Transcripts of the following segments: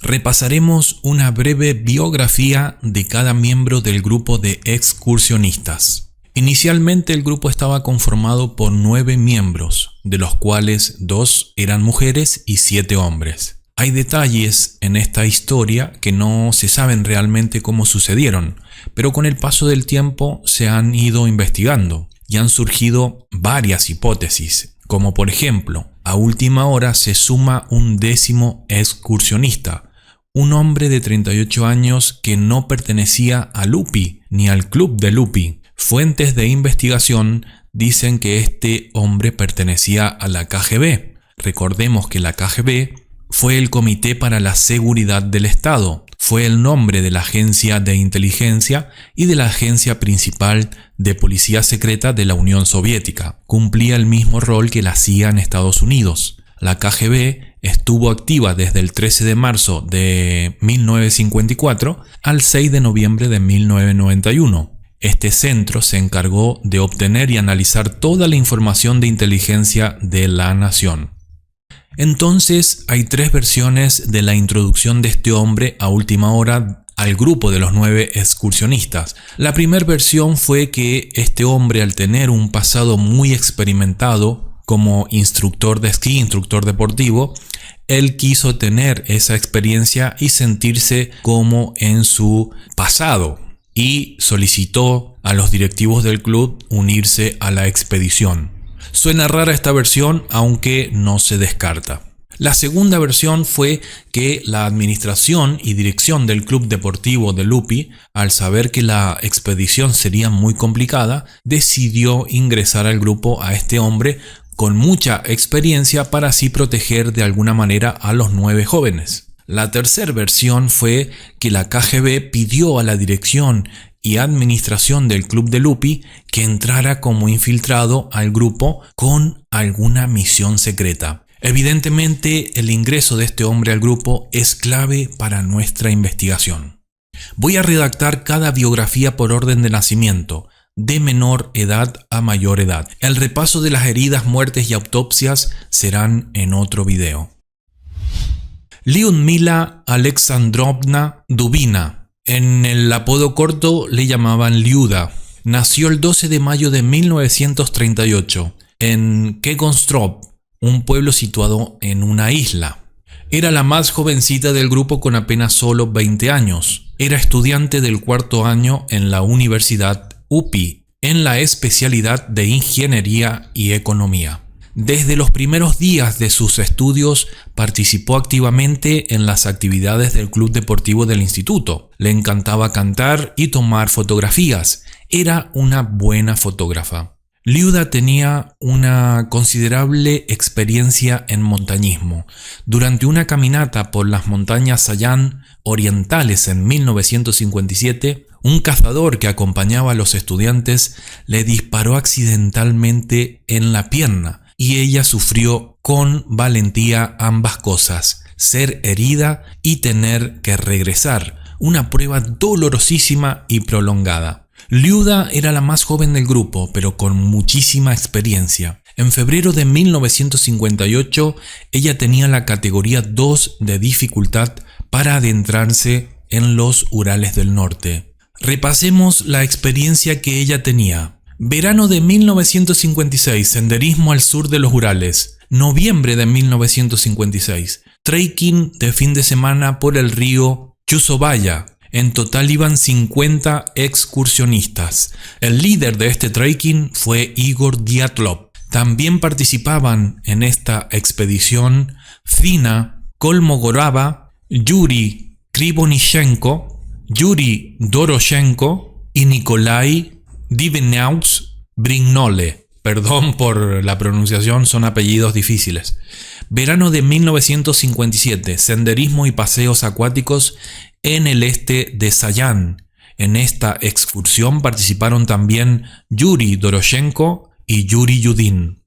repasaremos una breve biografía de cada miembro del grupo de excursionistas. Inicialmente el grupo estaba conformado por 9 miembros, de los cuales 2 eran mujeres y 7 hombres. Hay detalles en esta historia que no se saben realmente cómo sucedieron, pero con el paso del tiempo se han ido investigando y han surgido varias hipótesis, como por ejemplo, a última hora se suma un 10º excursionista, un hombre de 38 años que no pertenecía a Lupi ni al club de Lupi. Fuentes de investigación dicen que este hombre pertenecía a la KGB. Recordemos que la KGB fue el Comité para la Seguridad del Estado. Fue el nombre de la agencia de inteligencia y de la agencia principal de policía secreta de la Unión Soviética. Cumplía el mismo rol que la CIA en Estados Unidos. La KGB estuvo activa desde el 13 de marzo de 1954 al 6 de noviembre de 1991. Este centro se encargó de obtener y analizar toda la información de inteligencia de la nación. Entonces, hay 3 versiones de la introducción de este hombre a última hora al grupo de los 9 excursionistas. La primera versión fue que este hombre, al tener un pasado muy experimentado como instructor de esquí, instructor deportivo, él quiso tener esa experiencia y sentirse como en su pasado, y solicitó a los directivos del club unirse a la expedición. Suena rara esta versión, aunque no se descarta. La segunda versión fue que la administración y dirección del club deportivo de Lupi, al saber que la expedición sería muy complicada, decidió ingresar al grupo a este hombre con mucha experiencia para así proteger de alguna manera a los 9 jóvenes. La tercera versión fue que la KGB pidió a la dirección y administración del club de Lupi que entrara como infiltrado al grupo con alguna misión secreta. Evidentemente, el ingreso de este hombre al grupo es clave para nuestra investigación. Voy a redactar cada biografía por orden de nacimiento, de menor edad a mayor edad. El repaso de las heridas, muertes y autopsias serán en otro video. Lyudmila Alexandrovna Dubina. En el apodo corto le llamaban Liuda. Nació el 12 de mayo de 1938 en Kegonstrov, un pueblo situado en una isla. Era la más jovencita del grupo con apenas solo 20 años. Era estudiante del 4º año en la Universidad UPI, en la especialidad de Ingeniería y Economía. Desde los primeros días de sus estudios participó activamente en las actividades del club deportivo del instituto. Le encantaba cantar y tomar fotografías. Era una buena fotógrafa. Liuda tenía una considerable experiencia en montañismo. Durante una caminata por las montañas Sayan orientales en 1957, un cazador que acompañaba a los estudiantes le disparó accidentalmente en la pierna. Y ella sufrió con valentía ambas cosas, ser herida y tener que regresar, una prueba dolorosísima y prolongada. Liuda era la más joven del grupo, pero con muchísima experiencia. En febrero de 1958, ella tenía la categoría 2 de dificultad para adentrarse en los Urales del Norte. Repasemos la experiencia que ella tenía. Verano de 1956, senderismo al sur de los Urales. Noviembre de 1956, trekking de fin de semana por el río Chusovaya. En total iban 50 excursionistas. El líder de este trekking fue Igor Dyatlov. También participaban en esta expedición Zina Kolmogorova, Yuri Krivonichenko, Yuri Doroshenko y Nikolai Divenaus Brignole. Perdón por la pronunciación, son apellidos difíciles. Verano de 1957, senderismo y paseos acuáticos en el este de Sayan. En esta excursión participaron también Yuri Doroshenko y Yuri Yudin.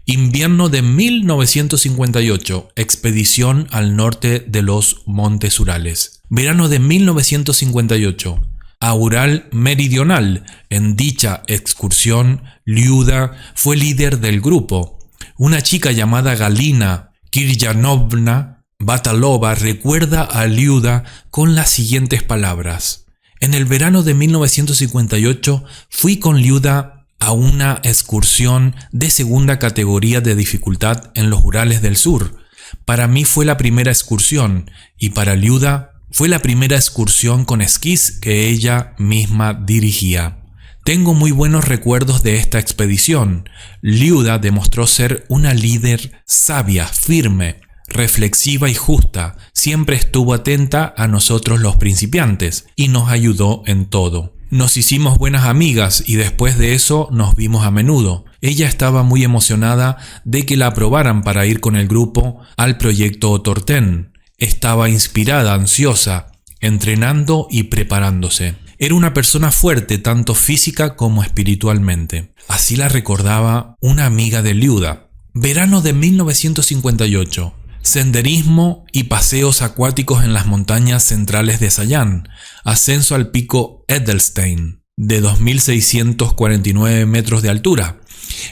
Invierno de 1958, expedición al norte de los Montes Urales. Verano de 1958, a Ural Meridional. En dicha excursión, Liuda fue líder del grupo. Una chica llamada Galina Kiryanovna Batalova recuerda a Liuda con las siguientes palabras: en el verano de 1958 fui con Liuda a una excursión de segunda categoría de dificultad en los Urales del Sur. Para mí fue la primera excursión y para Liuda fue la primera excursión con esquís que ella misma dirigía. Tengo muy buenos recuerdos de esta expedición. Liuda demostró ser una líder sabia, firme, reflexiva y justa. Siempre estuvo atenta a nosotros los principiantes y nos ayudó en todo. Nos hicimos buenas amigas y después de eso nos vimos a menudo. Ella estaba muy emocionada de que la aprobaran para ir con el grupo al proyecto Otorten. Estaba inspirada, ansiosa, entrenando y preparándose. Era una persona fuerte tanto física como espiritualmente. Así la recordaba una amiga de Liuda. Verano de 1958. Senderismo y paseos acuáticos en las montañas centrales de Sayán. Ascenso al pico Edelstein, de 2.649 metros de altura.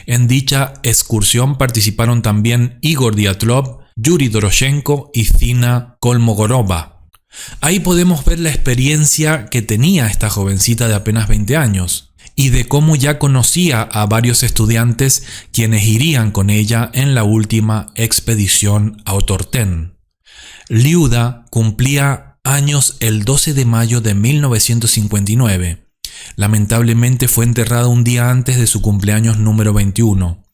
En dicha excursión participaron también Igor Dyatlov, Yuri Doroshenko y Zina Kolmogorova. Ahí podemos ver la experiencia que tenía esta jovencita de apenas 20 años y de cómo ya conocía a varios estudiantes quienes irían con ella en la última expedición a Otorten. Liuda cumplía años el 12 de mayo de 1959. Lamentablemente fue enterrada un día antes de su cumpleaños número 21.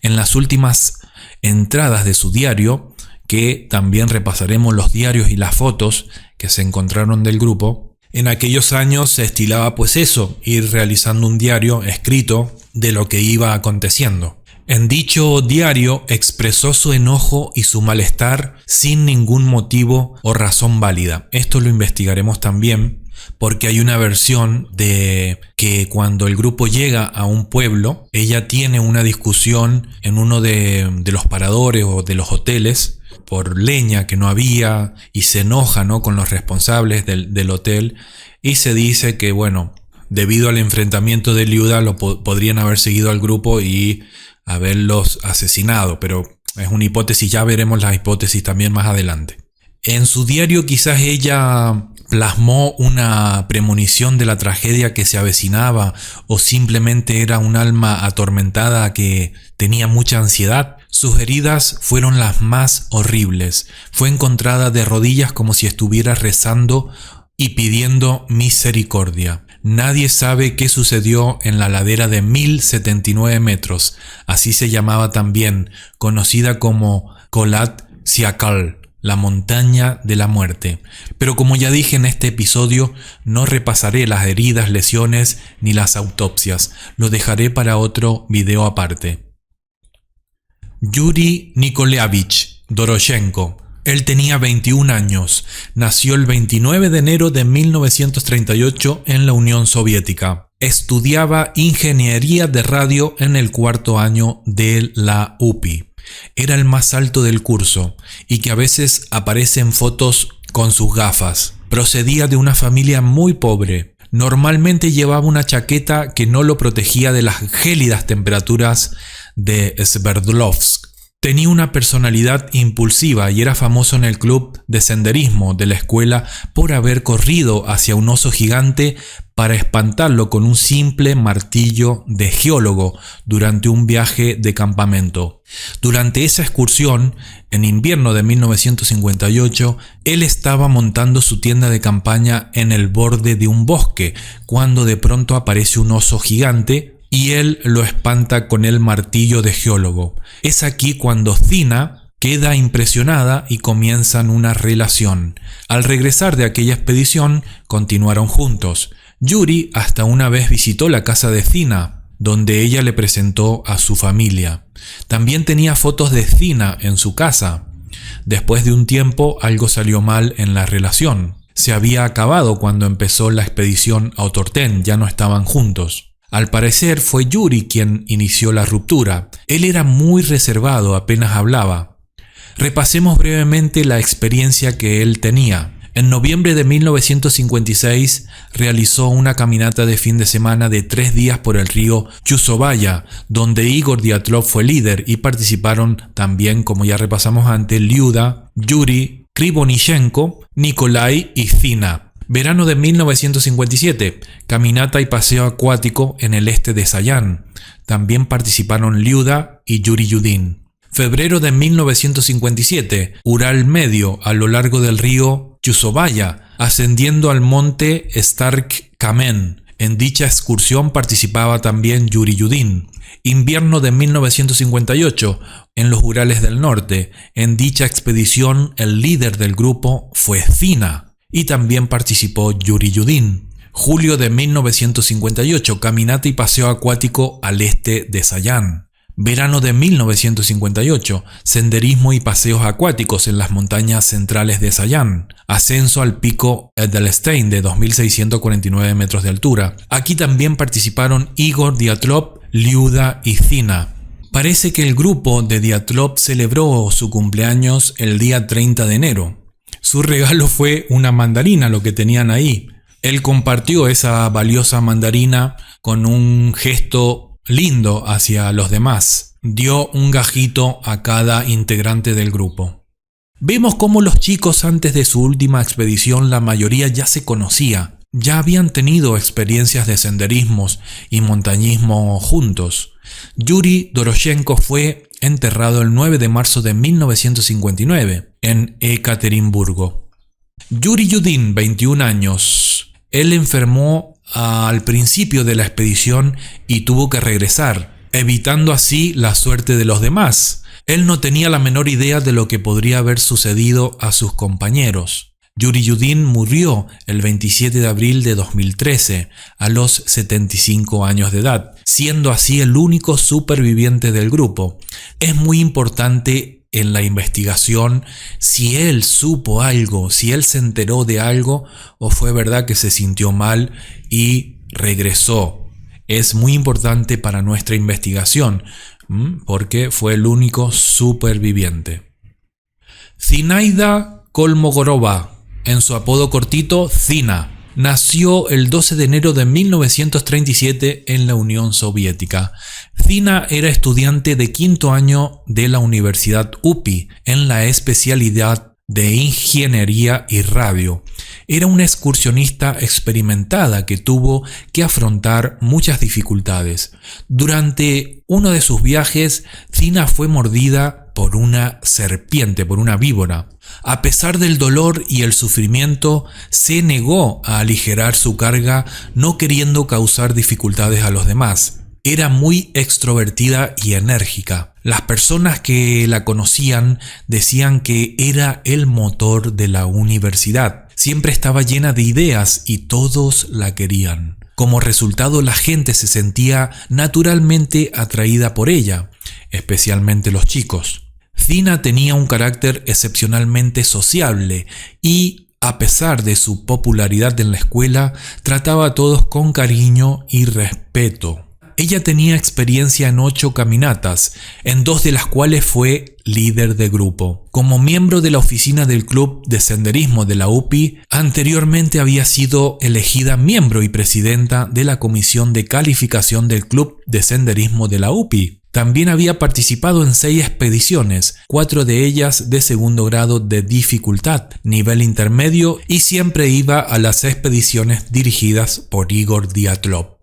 En las últimas entradas de su diario, que también repasaremos los diarios y las fotos que se encontraron del grupo, en aquellos años se estilaba pues eso, ir realizando un diario escrito de lo que iba aconteciendo. En dicho diario expresó su enojo y su malestar sin ningún motivo o razón válida. Esto lo investigaremos también, porque hay una versión de que cuando el grupo llega a un pueblo, ella tiene una discusión en uno de los paradores o de los hoteles por leña que no había y se enoja, ¿no?, con los responsables del hotel y se dice que, bueno, debido al enfrentamiento de Liuda podrían haber seguido al grupo y haberlos asesinado, pero es una hipótesis, ya veremos las hipótesis también más adelante. En su diario quizás ella plasmó una premonición de la tragedia que se avecinaba o simplemente era un alma atormentada que tenía mucha ansiedad. Sus heridas fueron las más horribles. Fue encontrada de rodillas como si estuviera rezando y pidiendo misericordia. Nadie sabe qué sucedió en la ladera de 1079 metros, así se llamaba también, conocida como Kholat Syakhl, la montaña de la muerte. Pero como ya dije en este episodio, no repasaré las heridas, lesiones ni las autopsias, lo dejaré para otro video aparte. Yuri Nikolaevich Doroshenko. Él tenía 21 años. Nació el 29 de enero de 1938 en la Unión Soviética. Estudiaba ingeniería de radio en el cuarto año de la UPI. Era el más alto del curso y que a veces aparece en fotos con sus gafas. Procedía de una familia muy pobre. Normalmente llevaba una chaqueta que no lo protegía de las gélidas temperaturas de Sverdlovsk. Tenía una personalidad impulsiva y era famoso en el club de senderismo de la escuela por haber corrido hacia un oso gigante para espantarlo con un simple martillo de geólogo durante un viaje de campamento. Durante esa excursión, en invierno de 1958, él estaba montando su tienda de campaña en el borde de un bosque, cuando de pronto aparece un oso gigante y él lo espanta con el martillo de geólogo. Es aquí cuando Zina queda impresionada y comienzan una relación. Al regresar de aquella expedición, continuaron juntos. Yuri hasta una vez visitó la casa de Zina, donde ella le presentó a su familia. También tenía fotos de Zina en su casa. Después de un tiempo, algo salió mal en la relación. Se había acabado cuando empezó la expedición a Otorten, ya no estaban juntos. Al parecer fue Yuri quien inició la ruptura. Él era muy reservado, apenas hablaba. Repasemos brevemente la experiencia que él tenía. En noviembre de 1956 realizó una caminata de fin de semana de 3 días por el río Chusovaya, donde Igor Dyatlov fue líder y participaron también, como ya repasamos antes, Liuda, Yuri Krivonichenko, Nikolai y Zina. Verano de 1957, caminata y paseo acuático en el este de Sayan. También participaron Liuda y Yuri Yudin. Febrero de 1957, Ural Medio a lo largo del río Chusovaya, ascendiendo al monte Stark-Kamen. En dicha excursión participaba también Yuri Yudin. Invierno de 1958, en los Urales del Norte. En dicha expedición, el líder del grupo fue Zina y también participó Yuri Yudin. Julio de 1958, caminata y paseo acuático al este de Sayan. Verano de 1958, senderismo y paseos acuáticos en las montañas centrales de Sayan. Ascenso al pico Edelstein de 2.649 metros de altura. Aquí también participaron Igor Dyatlov, Liuda y Zina. Parece que el grupo de Dyatlov celebró su cumpleaños el día 30 de enero. Su regalo fue una mandarina, lo que tenían ahí. Él compartió esa valiosa mandarina con un gesto lindo hacia los demás. Dio un gajito a cada integrante del grupo. Vemos cómo los chicos antes de su última expedición la mayoría ya se conocía. Ya habían tenido experiencias de senderismos y montañismo juntos. Yuri Doroshenko fue enterrado el 9 de marzo de 1959 en Ekaterimburgo. Yuri Yudin, 21 años. Él enfermó al principio de la expedición y tuvo que regresar, evitando así la suerte de los demás. Él no tenía la menor idea de lo que podría haber sucedido a sus compañeros. Yuri Yudin murió el 27 de abril de 2013, a los 75 años de edad, siendo así el único superviviente del grupo. Es muy importante en la investigación si él supo algo, si él se enteró de algo o fue verdad que se sintió mal y regresó. Es muy importante para nuestra investigación porque fue el único superviviente. Zinaida Kolmogorova, en su apodo cortito Zina, nació el 12 de enero de 1937 en la Unión Soviética. Zina era estudiante de quinto año de la Universidad UPI en la especialidad de Ingeniería y Radio. Era una excursionista experimentada que tuvo que afrontar muchas dificultades. Durante uno de sus viajes, Zina fue mordida por una serpiente, por una víbora. A pesar del dolor y el sufrimiento, se negó a aligerar su carga, no queriendo causar dificultades a los demás. Era muy extrovertida y enérgica. Las personas que la conocían decían que era el motor de la universidad. Siempre estaba llena de ideas y todos la querían. Como resultado, la gente se sentía naturalmente atraída por ella, especialmente los chicos. Zina tenía un carácter excepcionalmente sociable y, a pesar de su popularidad en la escuela, trataba a todos con cariño y respeto. Ella tenía experiencia en 8 caminatas, en 2 de las cuales fue líder de grupo. Como miembro de la oficina del Club de Senderismo de la UPI, anteriormente había sido elegida miembro y presidenta de la Comisión de Calificación del Club de Senderismo de la UPI. También había participado en 6 expediciones, 4 de ellas de segundo grado de dificultad, nivel intermedio, y siempre iba a las expediciones dirigidas por Igor Dyatlov.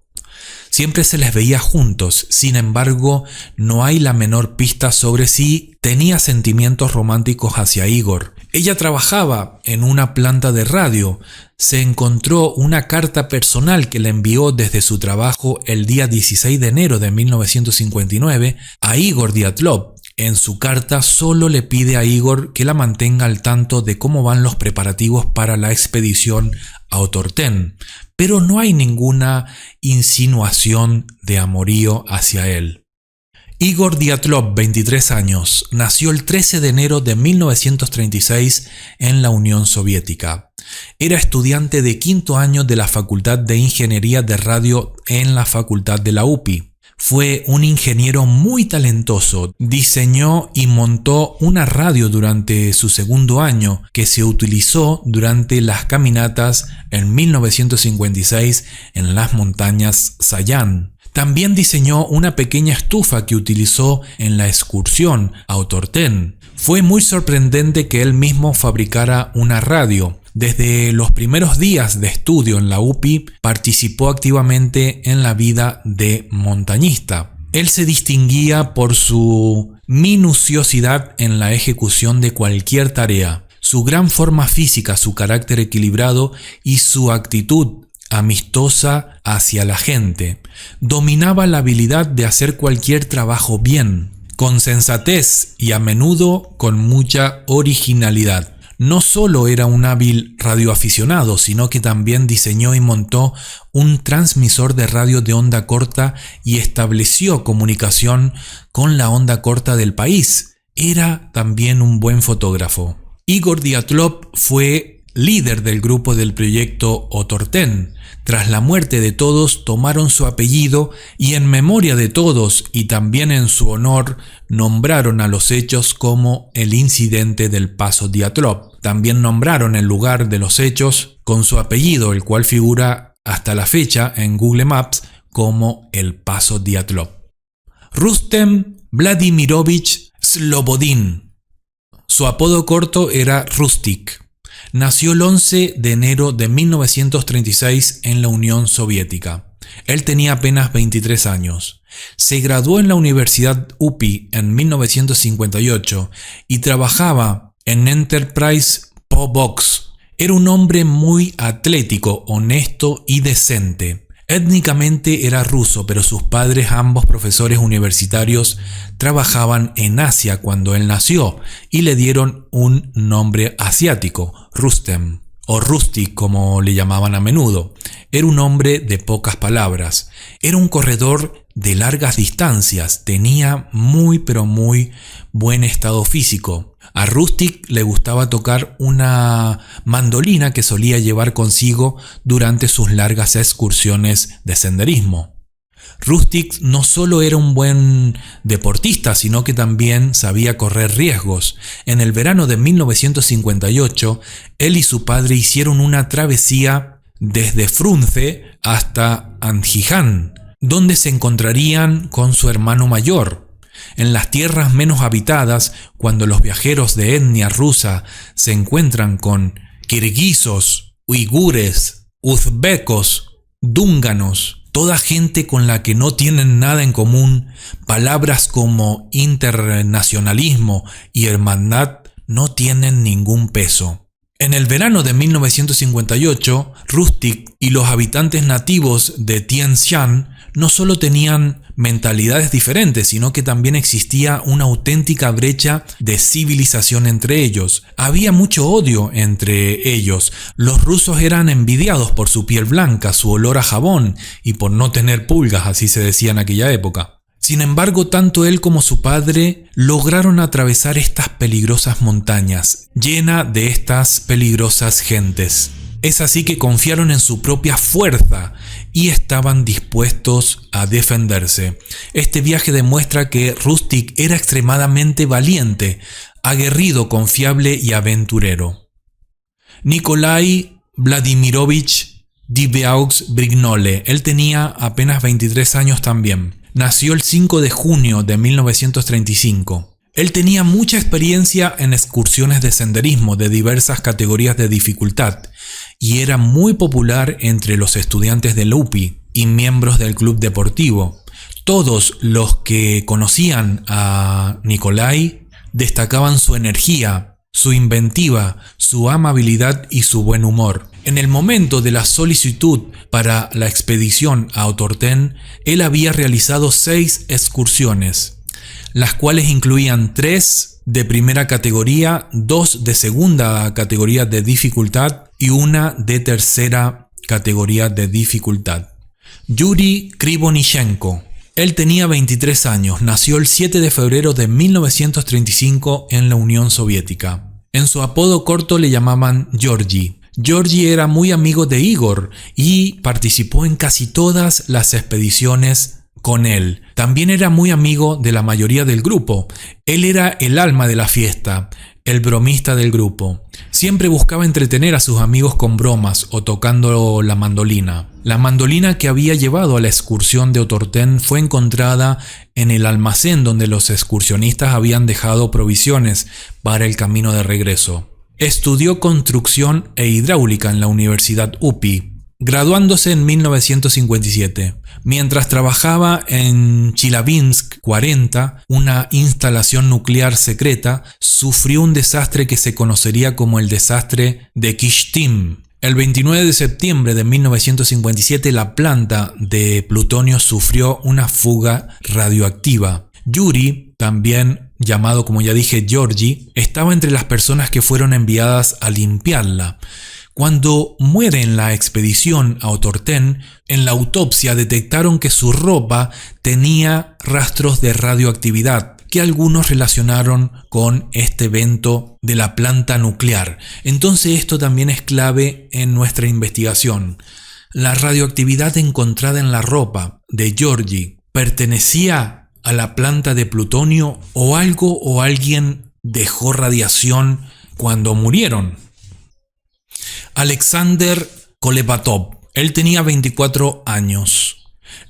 Siempre se les veía juntos, sin embargo, no hay la menor pista sobre si tenía sentimientos románticos hacia Igor. Ella trabajaba en una planta de radio. Se encontró una carta personal que le envió desde su trabajo el día 16 de enero de 1959 a Igor Dyatlov. En su carta solo le pide a Igor que la mantenga al tanto de cómo van los preparativos para la expedición a Otorten, pero no hay ninguna insinuación de amorío hacia él. Igor Dyatlov, 23 años, nació el 13 de enero de 1936 en la Unión Soviética. Era estudiante de quinto año de la Facultad de Ingeniería de Radio en la Facultad de la UPI. Fue un ingeniero muy talentoso. Diseñó y montó una radio durante su segundo año que se utilizó durante las caminatas en 1956 en las montañas Sayan. También diseñó una pequeña estufa que utilizó en la excursión a Otorten. Fue muy sorprendente que él mismo fabricara una radio. Desde los primeros días de estudio en la UPI, participó activamente en la vida de montañista. Él se distinguía por su minuciosidad en la ejecución de cualquier tarea, su gran forma física, su carácter equilibrado y su actitud amistosa hacia la gente. Dominaba la habilidad de hacer cualquier trabajo bien, con sensatez y a menudo con mucha originalidad. No solo era un hábil radioaficionado, sino que también diseñó y montó un transmisor de radio de onda corta y estableció comunicación con la onda corta del país. Era también un buen fotógrafo. Igor Dyatlov fue líder del grupo del proyecto Otorten. Tras la muerte de todos, tomaron su apellido y en memoria de todos y también en su honor, nombraron a los hechos como el incidente del Paso Dyatlov. También nombraron el lugar de los hechos con su apellido, el cual figura hasta la fecha en Google Maps como el Paso Dyatlov. Rustem Vladimirovich Slobodin. Su apodo corto era Rustik. Nació el 11 de enero de 1936 en la Unión Soviética. Él tenía apenas 23 años. Se graduó en la Universidad UPI en 1958 y trabajaba en Enterprise Po-Box. Era un hombre muy atlético, honesto y decente. Étnicamente era ruso, pero sus padres, ambos profesores universitarios, trabajaban en Asia cuando él nació y le dieron un nombre asiático, Rustem, o Rustik como le llamaban a menudo. Era un hombre de pocas palabras. Era un corredor de largas distancias. Tenía muy buen estado físico. A Rustik le gustaba tocar una mandolina que solía llevar consigo durante sus largas excursiones de senderismo. Rustik no solo era un buen deportista, sino que también sabía correr riesgos. En el verano de 1958, él y su padre hicieron una travesía desde Frunze hasta Anjijan, donde se encontrarían con su hermano mayor. En las tierras menos habitadas, cuando los viajeros de etnia rusa se encuentran con kirguisos, uigures, uzbecos, dúnganos, toda gente con la que no tienen nada en común, palabras como internacionalismo y hermandad no tienen ningún peso. En el verano de 1958, Rustik y los habitantes nativos de Tien Shan no solo tenían mentalidades diferentes, sino que también existía una auténtica brecha de civilización entre ellos. Había mucho odio entre ellos. Los rusos eran envidiados por su piel blanca, su olor a jabón y por no tener pulgas, así se decía en aquella época. Sin embargo, tanto él como su padre lograron atravesar estas peligrosas montañas, llena de estas peligrosas gentes. Es así que confiaron en su propia fuerza y estaban dispuestos a defenderse. Este viaje demuestra que Rustik era extremadamente valiente, aguerrido, confiable y aventurero. Nikolai Vladimirovich Divyaux-Brignole. Él tenía apenas 23 años también. Nació el 5 de junio de 1935. Él tenía mucha experiencia en excursiones de senderismo de diversas categorías de dificultad y era muy popular entre los estudiantes del UPI y miembros del club deportivo. Todos los que conocían a Nikolai destacaban su energía, su inventiva, su amabilidad y su buen humor. En el momento de la solicitud para la expedición a Otorten, él había realizado 6 excursiones, las cuales incluían 3 de primera categoría, 2 de segunda categoría de dificultad y 1 de tercera categoría de dificultad. Yuri Krivonichenko. Él tenía 23 años, nació el 7 de febrero de 1935 en la Unión Soviética. En su apodo corto le llamaban Georgi. Georgi era muy amigo de Igor y participó en casi todas las expediciones con él. También era muy amigo de la mayoría del grupo. Él era el alma de la fiesta. el bromista del grupo. Siempre buscaba entretener a sus amigos con bromas o tocando la mandolina. La mandolina que había llevado a la excursión de Otorten fue encontrada en el almacén donde los excursionistas habían dejado provisiones para el camino de regreso. Estudió construcción e hidráulica en la Universidad UPI, graduándose en 1957. Mientras trabajaba en Chelyabinsk 40, una instalación nuclear secreta, sufrió un desastre que se conocería como el desastre de Kishtim. El 29 de septiembre de 1957 la planta de plutonio sufrió una fuga radioactiva. Yuri, también llamado como ya dije Georgi, estaba entre las personas que fueron enviadas a limpiarla. Cuando muere en la expedición a Otorten, en la autopsia detectaron que su ropa tenía rastros de radioactividad, que algunos relacionaron con este evento de la planta nuclear. Entonces esto también es clave en nuestra investigación. La radioactividad encontrada en la ropa de Georgi pertenecía a la planta de plutonio o algo o alguien dejó radiación cuando murieron. Alexander Kolevatov, él tenía 24 años.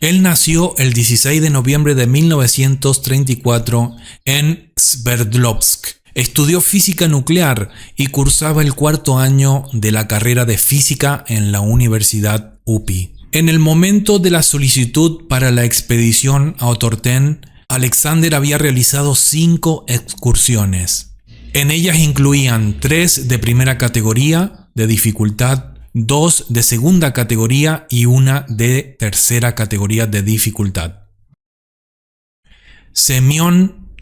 Él nació el 16 de noviembre de 1934 en Sverdlovsk. Estudió física nuclear y cursaba el cuarto año de la carrera de física en la Universidad UPI. En el momento de la solicitud para la expedición a Otorten, Alexander había realizado 5 excursiones. En ellas incluían 3 de primera categoría de dificultad, 2 de segunda categoría y 1 de tercera categoría de dificultad. Semyon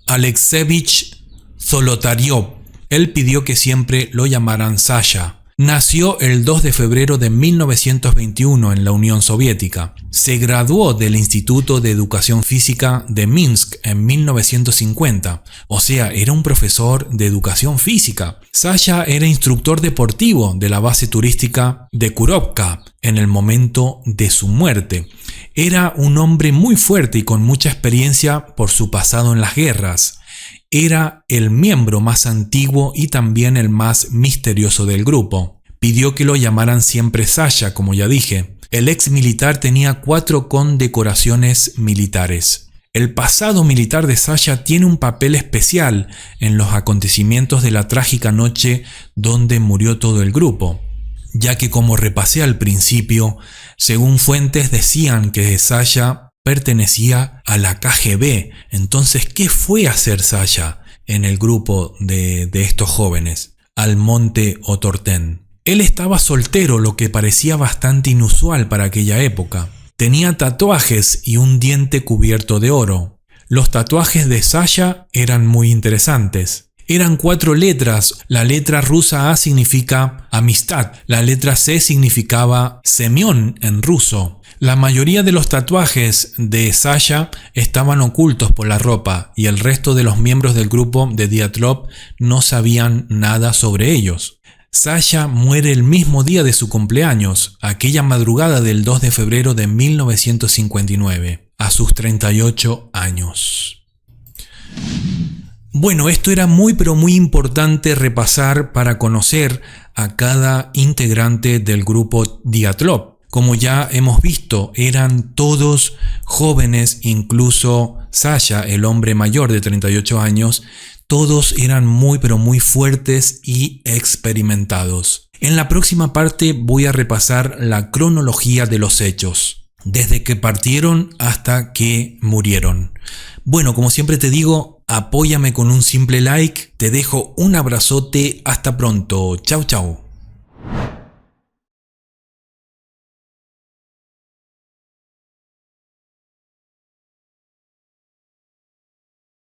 Alexeyevich Zolotaryov, él pidió que siempre lo llamaran Sasha. Nació el 2 de febrero de 1921 en la Unión Soviética. Se graduó del Instituto de Educación Física de Minsk en 1950. O sea, era un profesor de educación física. Sasha era instructor deportivo de la base turística de Kurovka en el momento de su muerte. Era un hombre muy fuerte y con mucha experiencia por su pasado en las guerras. Era el miembro más antiguo y también el más misterioso del grupo. Pidió que lo llamaran siempre Sasha, como ya dije. El ex militar tenía 4 condecoraciones militares. El pasado militar de Sasha tiene un papel especial en los acontecimientos de la trágica noche donde murió todo el grupo, ya que, como repasé al principio, según fuentes decían que Sasha pertenecía a la KGB. Entonces, ¿qué fue a hacer Sasha en el grupo de estos jóvenes al monte Otorten? Él estaba soltero, lo que parecía bastante inusual para aquella época. Tenía tatuajes y un diente cubierto de oro. Los tatuajes de Sasha eran muy interesantes. Eran 4 letras. La letra rusa A significa amistad. La letra C significaba Semyon en ruso. La mayoría de los tatuajes de Sasha estaban ocultos por la ropa y el resto de los miembros del grupo de Dyatlov no sabían nada sobre ellos. Sasha muere el mismo día de su cumpleaños, aquella madrugada del 2 de febrero de 1959, a sus 38 años. Bueno, esto era muy importante repasar para conocer a cada integrante del grupo Dyatlov. Como ya hemos visto, eran todos jóvenes, incluso Sasha, el hombre mayor de 38 años, todos eran muy fuertes y experimentados. En la próxima parte voy a repasar la cronología de los hechos, desde que partieron hasta que murieron. Bueno, como siempre te digo, apóyame con un simple like, te dejo un abrazote, hasta pronto, chau chau.